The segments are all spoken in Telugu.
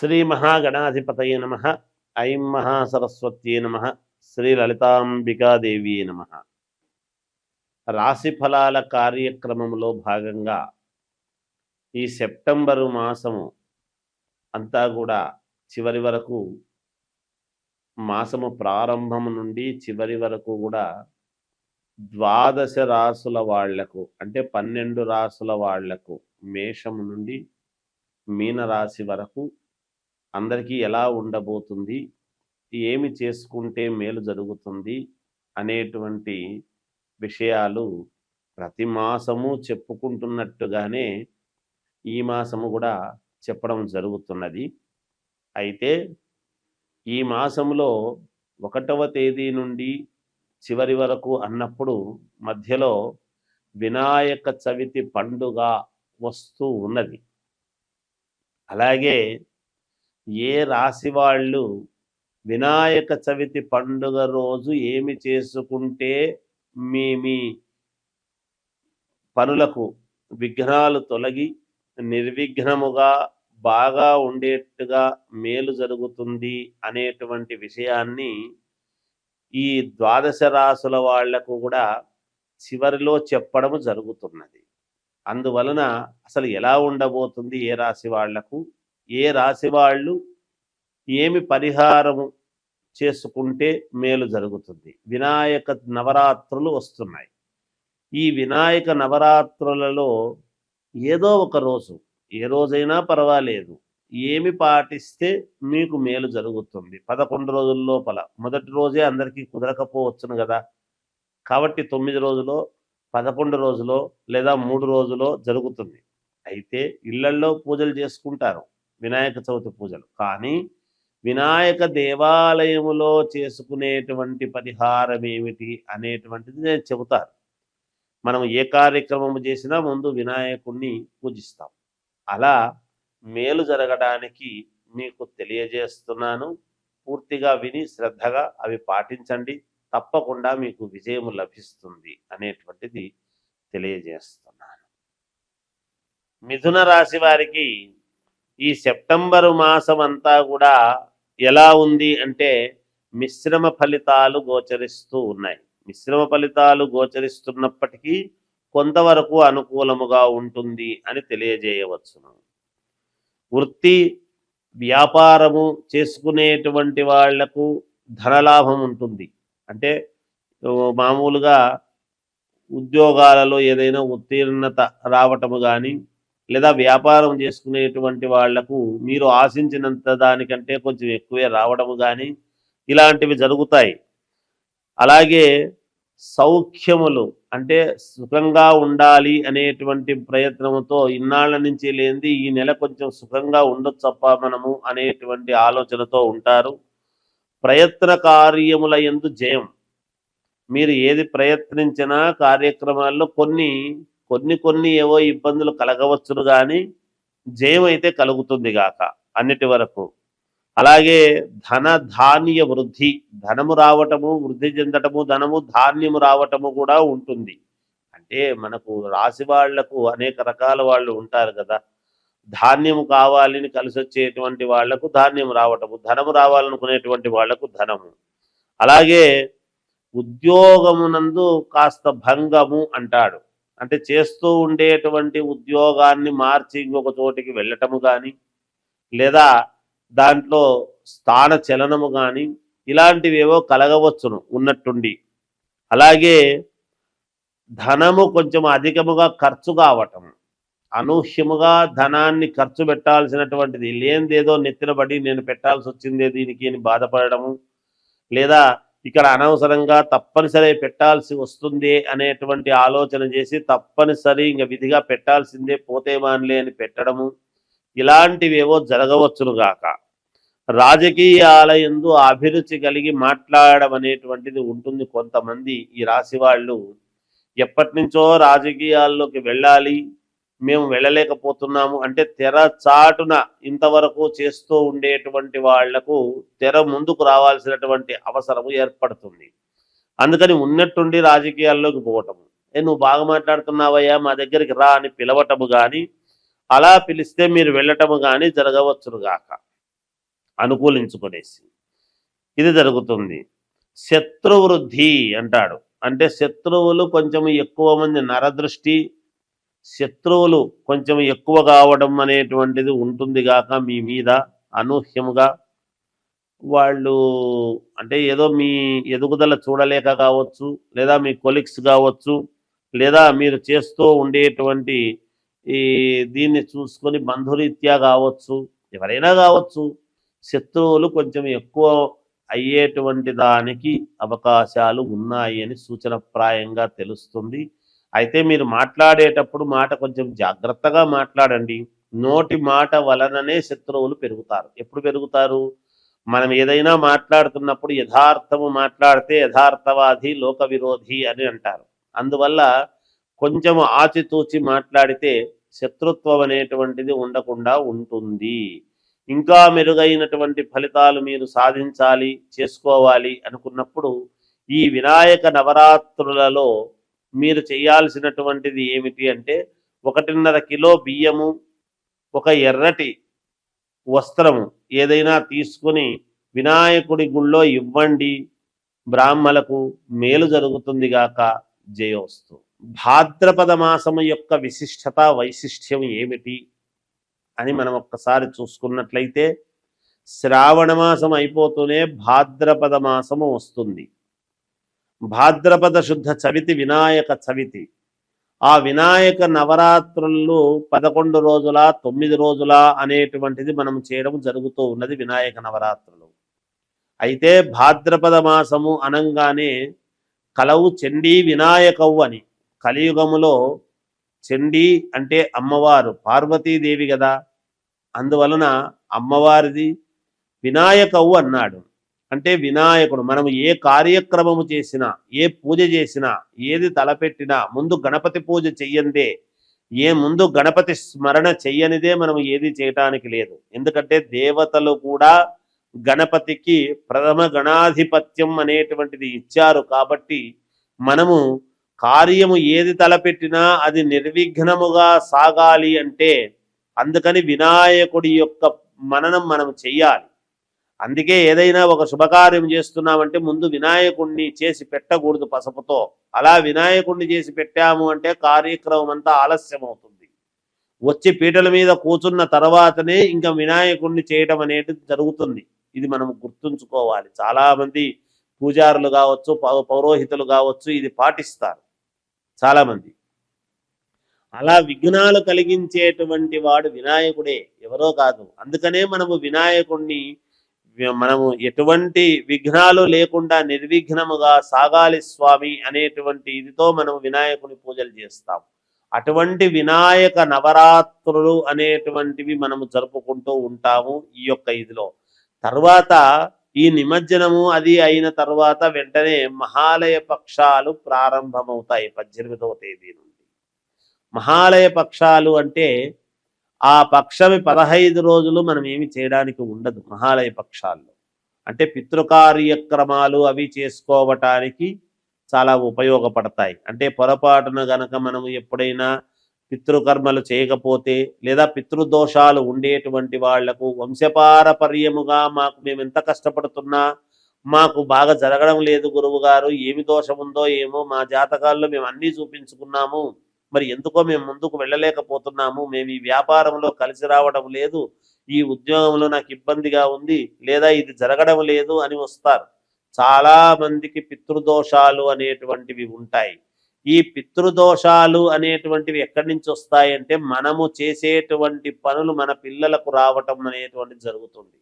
శ్రీ మహాగణాధిపతయే నమ. ఐం మహాసరస్వత్యే నమ. శ్రీ లలితాంబికాదేవి నమ. రాశి ఫలాల కార్యక్రమంలో భాగంగా ఈ సెప్టెంబరు మాసము అంతా కూడా చివరి వరకు, మాసము ప్రారంభం నుండి చివరి వరకు కూడా ద్వాదశ రాసుల వాళ్లకు, అంటే 12 రాసుల వాళ్లకు, మేషము నుండి మీనరాశి వరకు అందరికీ ఎలా ఉండబోతుంది, ఏమి చేసుకుంటే మేలు జరుగుతుంది అనేటువంటి విషయాలు ప్రతి మాసము చెప్పుకుంటున్నట్టుగానే ఈ మాసము కూడా చెప్పడం జరుగుతున్నది. అయితే ఈ మాసంలో 1వ తేదీ నుండి చివరి వరకు అన్నప్పుడు మధ్యలో వినాయక చవితి పండుగ వస్తూ ఉన్నది. అలాగే ఏ రాశి వాళ్ళు వినాయక చవితి పండుగ రోజు ఏమి చేసుకుంటే మీ పనులకు విఘ్నాలు తొలగి నిర్విఘ్నముగా బాగా ఉండేట్టుగా మేలు జరుగుతుంది అనేటువంటి విషయాన్ని ఈ ద్వాదశ రాసుల వాళ్లకు కూడా చివరిలో చెప్పడం జరుగుతున్నది. అందువలన అసలు ఎలా ఉండబోతుంది, ఏ రాశి వాళ్లకు, ఏ రాశి వాళ్ళు ఏమి పరిహారము చేసుకుంటే మేలు జరుగుతుంది. వినాయక నవరాత్రులు వస్తున్నాయి. ఈ వినాయక నవరాత్రులలో ఏదో ఒక రోజు, ఏ రోజైనా పర్వాలేదు, ఏమి పాటిస్తే మీకు మేలు జరుగుతుంది. 11 రోజుల లోపల మొదటి రోజే అందరికీ కుదరకపోవచ్చును కదా. కాబట్టి 9 రోజులో, 11 రోజులో లేదా 3 రోజులో జరుగుతుంది. అయితే ఇళ్లల్లో పూజలు చేసుకుంటారు, వినాయక చవితి పూజలు. కానీ వినాయక దేవాలయములో చేసుకునేటువంటి పరిహారం ఏమిటి అనేటువంటిది నేను చెబుతాను. మనం ఏ కార్యక్రమం చేసినా ముందు వినాయకుడిని పూజిస్తాం. అలా మేలు జరగడానికి మీకు తెలియజేస్తున్నాను. పూర్తిగా విని శ్రద్ధగా అవి పాటించండి, తప్పకుండా మీకు విజయం లభిస్తుంది అనేటువంటిది తెలియజేస్తున్నాను. మిథున రాశి వారికి ఈ సెప్టెంబరు మాసం అంతా కూడా ఎలా ఉంది అంటే మిశ్రమ ఫలితాలు గోచరిస్తూ ఉన్నాయి. మిశ్రమ ఫలితాలు గోచరిస్తున్నప్పటికీ కొంతవరకు అనుకూలముగా ఉంటుంది అని తెలియజేయవచ్చును. వృత్తి వ్యాపారము చేసుకునేటువంటి వాళ్లకు ధనలాభం ఉంటుంది. అంటే మామూలుగా ఉద్యోగాలలో ఏదైనా ఉత్తీర్ణత రావటము కానీ, లేదా వ్యాపారం చేసుకునేటువంటి వాళ్లకు మీరు ఆశించినంత దానికంటే కొంచెం ఎక్కువే రావడము కానీ ఇలాంటివి జరుగుతాయి. అలాగే సౌఖ్యములు, అంటే సుఖంగా ఉండాలి అనేటువంటి ప్రయత్నంతో ఇన్నాళ్ళ నుంచి లేనిది ఈ నెల కొంచెం సుఖంగా ఉండొచ్చప్ప మనము అనేటువంటి ఆలోచనతో ఉంటారు. ప్రయత్న కార్యముల యందు జయం. మీరు ఏది ప్రయత్నించినా కార్యక్రమాల్లో కొన్ని ఏవో ఇబ్బందులు కలగవచ్చును కానీ జయం అయితే కలుగుతుంది గాక అన్నిటి వరకు. అలాగే ధన ధాన్య వృద్ధి, ధనము రావటము, వృద్ధి చెందటము, ధనము ధాన్యము రావటము కూడా ఉంటుంది. అంటే మనకు రాశి వాళ్లకు అనేక రకాల వాళ్ళు ఉంటారు కదా. ధాన్యము కావాలని కలిసి వచ్చేటువంటి వాళ్లకు ధాన్యం రావటము, ధనము రావాలనుకునేటువంటి వాళ్లకు ధనము. అలాగే ఉద్యోగమునందు కాస్త భంగము అంటాడు. అంటే చేస్తూ ఉండేటువంటి ఉద్యోగాన్ని మార్చి ఇంకొక చోటికి వెళ్ళటము కానీ, లేదా దాంట్లో స్థాన చలనము కానీ ఇలాంటివేవో కలగవచ్చును ఉన్నట్టుండి. అలాగే ధనము కొంచెం అధికముగా ఖర్చు కావటము, అనూహ్యముగా ధనాన్ని ఖర్చు పెట్టాల్సినటువంటిది లేనిదేదో నెత్తినబడి నేను పెట్టాల్సి వచ్చిందే దీనికి అని బాధపడము, లేదా ఇక్కడ అనవసరంగా తప్పనిసరి పెట్టాల్సి వస్తుంది అనేటువంటి ఆలోచన చేసి తప్పనిసరి ఇంకా విధిగా పెట్టాల్సిందే పోతే మానలే అని పెట్టడము, ఇలాంటివేవో జరగవచ్చును గాక. రాజకీయాల యందు అభిరుచి కలిగి మాట్లాడడం అనేటువంటిది ఉంటుంది. కొంతమంది ఈ రాశి వాళ్ళు ఎప్పటి నుంచో రాజకీయాల్లోకి వెళ్ళాలి, మేము వెళ్ళలేకపోతున్నాము అంటే తెర చాటున ఇంతవరకు చేస్తూ ఉండేటువంటి వాళ్లకు తెర ముందుకు రావాల్సినటువంటి అవసరము ఏర్పడుతుంది. అందుకని ఉన్నట్టుండి రాజకీయాల్లోకి పోవటము, నువ్వు బాగా మాట్లాడుతున్నావయ్యా మా దగ్గరికి రా అని పిలవటము కానీ, అలా పిలిస్తే మీరు వెళ్ళటము కానీ జరగవచ్చును గాక. అనుకూలించుకునేసి ఇది జరుగుతుంది. శత్రువృద్ధి అంటాడు. అంటే శత్రువులు కొంచెం ఎక్కువ మంది, నరదృష్టి, శత్రువులు కొంచెం ఎక్కువ కావడం అనేటువంటిది ఉంటుంది గాక మీ మీద అనూహ్యముగా. వాళ్ళు అంటే ఏదో మీ ఎదుగుదల చూడలేక కావచ్చు, లేదా మీ కొలీగ్స్ కావచ్చు, లేదా మీరు చేస్తూ ఉండేటువంటి ఈ దీన్ని చూసుకొని బంధురీత్యా కావచ్చు, ఎవరైనా కావచ్చు, శత్రువులు కొంచెం ఎక్కువ అయ్యేటువంటి దానికి అవకాశాలు ఉన్నాయి అని సూచనప్రాయంగా తెలుస్తుంది. అయితే మీరు మాట్లాడేటప్పుడు మాట కొంచెం జాగ్రత్తగా మాట్లాడండి. నోటి మాట వలననే శత్రువులు పెరుగుతారు. ఎప్పుడు పెరుగుతారు? మనం ఏదైనా మాట్లాడుతున్నప్పుడు యథార్థము మాట్లాడితే యథార్థవాది లోక విరోధి అని అంటారు. అందువల్ల కొంచెం ఆచితూచి మాట్లాడితే శత్రుత్వం అనేటువంటిది ఉండకుండా ఉంటుంది. ఇంకా మెరుగైనటువంటి ఫలితాలు మీరు సాధించాలి, చేసుకోవాలి అనుకున్నప్పుడు ఈ వినాయక నవరాత్రులలో మీరు చేయాల్సినటువంటిది ఏమిటి అంటే 1.5 కిలో బియ్యము, ఒక ఎర్రటి వస్త్రము ఏదైనా తీసుకుని వినాయకుడి గుళ్ళో ఇవ్వండి. బ్రాహ్మలకు మేలు జరుగుతుంది గాక. జయోస్తు. భాద్రపద మాసము యొక్క విశిష్టత, వైశిష్ట్యం ఏమిటి అని మనం ఒక్కసారి చూసుకున్నట్లయితే, శ్రావణ మాసం అయిపోతూనే భాద్రపద మాసము వస్తుంది. భాద్రపద శుద్ధ చవితి వినాయక చవితి. ఆ వినాయక నవరాత్రులు 11 రోజుల 9 రోజుల అనేటువంటిది మనం చేయడం జరుగుతూ ఉన్నది వినాయక నవరాత్రులు. అయితే భాద్రపద మాసము అనంగానే కలవు చండీ వినాయకవు అని. కలియుగములో చండీ అంటే అమ్మవారు పార్వతీదేవి కదా, అందువలన అమ్మవారిది వినాయకవు అన్నాడు. అంటే వినాయకుడు. మనం ఏ కార్యక్రమము చేసినా, ఏ పూజ చేసినా, ఏది తలపెట్టినా ముందు గణపతి పూజ చెయ్యందే, ముందు గణపతి స్మరణ చెయ్యనిదే మనం ఏది చేయటానికి లేదు. ఎందుకంటే దేవతలు కూడా గణపతికి ప్రథమ గణాధిపత్యం అనేటువంటిది ఇచ్చారు. కాబట్టి మనము కార్యము ఏది తలపెట్టినా అది నిర్విఘ్నముగా సాగాలి అంటే అందుకని వినాయకుడి యొక్క మననం మనం చెయ్యాలి. అందుకే ఏదైనా ఒక శుభకార్యం చేస్తున్నామంటే ముందు వినాయకుడిని చేసి పెట్టకూడదు పసుపుతో. అలా వినాయకుడిని చేసి పెట్టాము అంటే కార్యక్రమం అంతా ఆలస్యం అవుతుంది. వచ్చి పీటల మీద కూర్చున్న తర్వాతనే ఇంకా వినాయకుడిని చేయటం అనేది జరుగుతుంది. ఇది మనం గుర్తుంచుకోవాలి. చాలామంది పూజారులు కావచ్చు, పౌరోహితులు కావచ్చు ఇది పాటిస్తారు చాలామంది. అలా విఘ్నాలు కలిగించేటువంటి వాడు వినాయకుడే, ఎవరో కాదు. అందుకనే మనము వినాయకుడిని మనము ఎటువంటి విఘ్నాలు లేకుండా నిర్విఘ్నముగా సాగాలి స్వామి అనేటువంటి ఇదితో మనం వినాయకుని పూజలు చేస్తాం. అటువంటి వినాయక నవరాత్రులు అనేటువంటివి మనము జరుపుకుంటూ ఉంటాము ఈ యొక్క ఇదిలో. తర్వాత ఈ నిమజ్జనము అది అయిన తర్వాత వెంటనే మహాలయ పక్షాలు ప్రారంభమవుతాయి 18వ తేదీ నుండి. మహాలయ పక్షాలు అంటే ఆ పక్షమి 15 రోజులు మనం ఏమి చేయడానికి ఉండదు. మహాలయ పక్షాల్లో అంటే పితృకార్యక్రమాలు అవి చేసుకోవటానికి చాలా ఉపయోగపడతాయి. అంటే పొరపాటున గనక మనం ఎప్పుడైనా పితృకర్మలు చేయకపోతే, లేదా పితృదోషాలు ఉండేటువంటి వాళ్లకు వంశపారపర్యముగా మేము ఎంత కష్టపడుతున్నా మాకు బాగా జరగడం లేదు గురువు గారు, ఏమి దోషం ఉందో ఏమో, మా జాతకాల్లో మేము అన్నీ చూపించుకున్నాము, మరి ఎందుకో మేము ముందుకు వెళ్ళలేకపోతున్నాము, మేము ఈ వ్యాపారంలో కలిసి రావడం లేదు, ఈ ఉద్యోగంలో నాకు ఇబ్బందిగా ఉంది, లేదా ఇది జరగడం లేదు అని వస్తారు. చాలా మందికి పితృదోషాలు అనేటువంటివి ఉంటాయి. ఈ పితృదోషాలు అనేటువంటివి ఎక్కడి నుంచి వస్తాయంటే మనము చేసేటువంటి పనులు మన పిల్లలకు రావటం అనేటువంటిది జరుగుతుంది.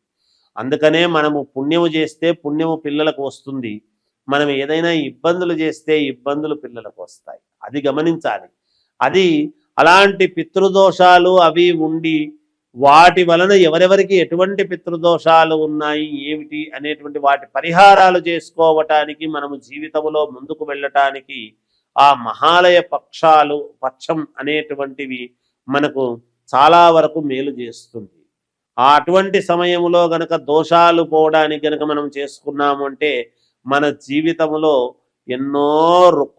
అందుకనే మనము పుణ్యము చేస్తే పుణ్యము పిల్లలకు వస్తుంది, మనం ఏదైనా ఇబ్బందులు చేస్తే ఇబ్బందులు పిల్లలకు వస్తాయి. అది గమనించాలి. అది అలాంటి పితృదోషాలు అవి ఉండి వాటి వలన ఎవరెవరికి ఎటువంటి పితృదోషాలు ఉన్నాయి ఏమిటి అనేటువంటి వాటి పరిహారాలు చేసుకోవటానికి మనము జీవితంలో ముందుకు వెళ్ళటానికి ఆ మహాలయ పక్షం అనేటువంటివి మనకు చాలా వరకు మేలు చేస్తుంది. అటువంటి సమయంలో గనక దోషాలు పోవడానికి గనక మనం చేసుకున్నాము అంటే మన జీవితంలో ఎన్నో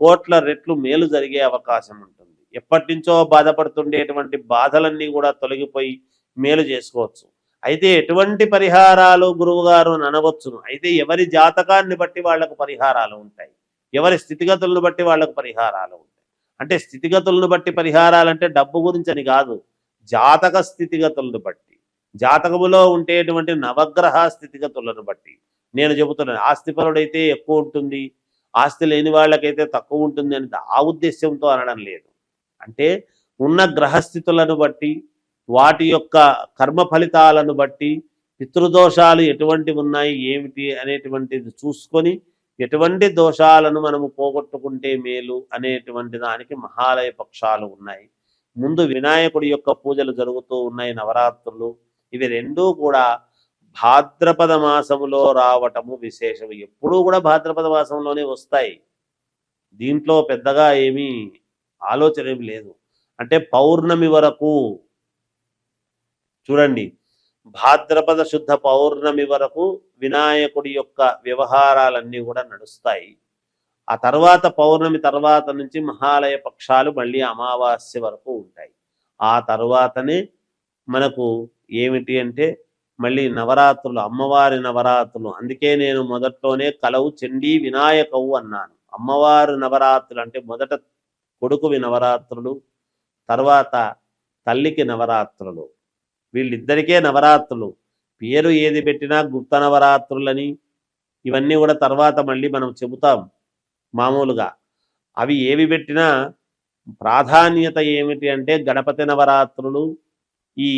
కోట్ల రెట్లు మేలు జరిగే అవకాశం ఉంటుంది. ఎప్పటి నుంచో బాధపడుతుండేటువంటి బాధలన్నీ కూడా తొలగిపోయి మేలు చేసుకోవచ్చు. అయితే ఎటువంటి పరిహారాలు గురువుగారు అని అనవచ్చును. అయితే ఎవరి జాతకాన్ని బట్టి వాళ్ళకు పరిహారాలు ఉంటాయి, ఎవరి స్థితిగతులను బట్టి వాళ్ళకు పరిహారాలు ఉంటాయి. అంటే స్థితిగతులను బట్టి పరిహారాలంటే డబ్బు గురించి అని కాదు, జాతక స్థితిగతులను బట్టి, జాతకములో ఉండేటువంటి నవగ్రహ స్థితిగతులను బట్టి నేను చెబుతున్నాను. ఆస్తిపరుడైతే ఎక్కువ ఉంటుంది, ఆస్తి లేని వాళ్ళకైతే తక్కువ ఉంటుంది అని ఆ ఉద్దేశ్యంతో అనడం లేదు. అంటే ఉన్న గ్రహస్థితులను బట్టి, వాటి యొక్క కర్మ ఫలితాలను బట్టి, పితృదోషాలు ఎటువంటి ఉన్నాయి ఏమిటి అనేటువంటిది చూసుకొని ఎటువంటి దోషాలను మనము పోగొట్టుకుంటే మేలు అనేటువంటి దానికి మహాలయ పక్షాలు ఉన్నాయి. ముందు వినాయకుడి యొక్క పూజలు జరుగుతూ ఉన్నాయి, నవరాత్రులు. ఇవి రెండూ కూడా భాద్రపద మాసములో రావటము విశేషం. ఎప్పుడూ కూడా భాద్రపద మాసంలోనే వస్తాయి, దీంట్లో పెద్దగా ఏమీ ఆలోచన ఏమి లేదు. అంటే పౌర్ణమి వరకు చూడండి, భాద్రపద శుద్ధ పౌర్ణమి వరకు వినాయకుడి యొక్క వ్యవహారాలన్నీ కూడా నడుస్తాయి. ఆ తర్వాత పౌర్ణమి తర్వాత నుంచి మహాలయ పక్షాలు మళ్ళీ అమావాస్య వరకు ఉంటాయి. ఆ తర్వాతనే మనకు ఏమిటి అంటే మళ్ళీ నవరాత్రులు, అమ్మవారి నవరాత్రులు. అందుకే నేను మొదట్లోనే కలవు చండీ వినాయకవు అన్నాను. అమ్మవారి నవరాత్రులు అంటే మొదట కొడుకువి నవరాత్రులు, తర్వాత తల్లికి నవరాత్రులు. వీళ్ళిద్దరికే నవరాత్రులు. పేరు ఏది పెట్టినా గుప్త నవరాత్రులని ఇవన్నీ కూడా తర్వాత మళ్ళీ మనం చెబుతాం మామూలుగా. అవి ఏవి పెట్టినా ప్రాధాన్యత ఏమిటి అంటే గణపతి నవరాత్రులు, ఈ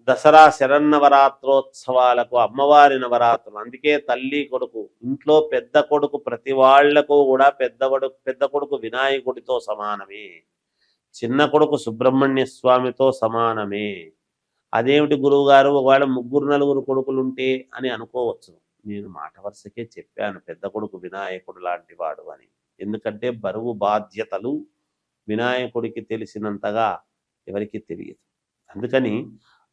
దసరా శరన్నవరాత్రోత్సవాలకు అమ్మవారి నవరాత్రులు. అందుకే తల్లి కొడుకు, ఇంట్లో పెద్ద కొడుకు ప్రతి వాళ్లకు కూడా పెద్ద కొడుకు వినాయకుడితో సమానమే, చిన్న కొడుకు సుబ్రహ్మణ్య స్వామితో సమానమే. అదేమిటి గురువు గారు ఒకవేళ 3-4 కొడుకులుంటే అని అనుకోవచ్చు. నేను మాట వరుసకే చెప్పాను పెద్ద కొడుకు వినాయకుడు లాంటి వాడు అని. ఎందుకంటే బరువు బాధ్యతలు వినాయకుడికి తెలిసినంతగా ఎవరికి తెలియదు. అందుకని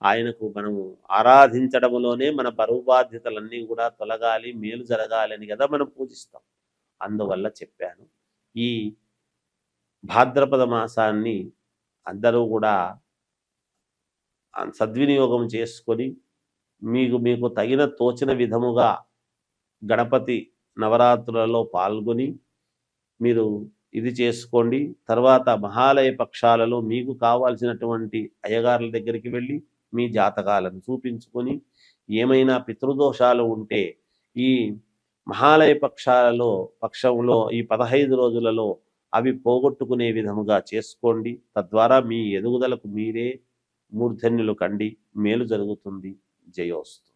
ఆయనకు మనము ఆరాధించడంలోనే మన బరువు బాధ్యతలన్నీ కూడా తొలగాలి, మేలు జరగాలని కదా మనం పూజిస్తాం. అందువల్ల చెప్పాను. ఈ భాద్రపద మాసాన్ని అందరూ కూడా సద్వినియోగం చేసుకొని మీకు తగిన తోచిన విధముగా గణపతి నవరాత్రులలో పాల్గొని మీరు ఇది చేసుకోండి. తర్వాత మహాలయ పక్షాలలో మీకు కావాల్సినటువంటి అయ్యగారుల దగ్గరికి వెళ్ళి మీ జాతకాలను చూపించుకొని ఏమైనా పితృదోషాలు ఉంటే ఈ మహాలయ పక్షంలో ఈ 15 రోజులలో అవి పోగొట్టుకునే విధముగా చేసుకోండి. తద్వారా మీ ఎదుగుదలకు మీరే మూర్ధన్యులు కండి, మేలు జరుగుతుంది. జయోస్తు.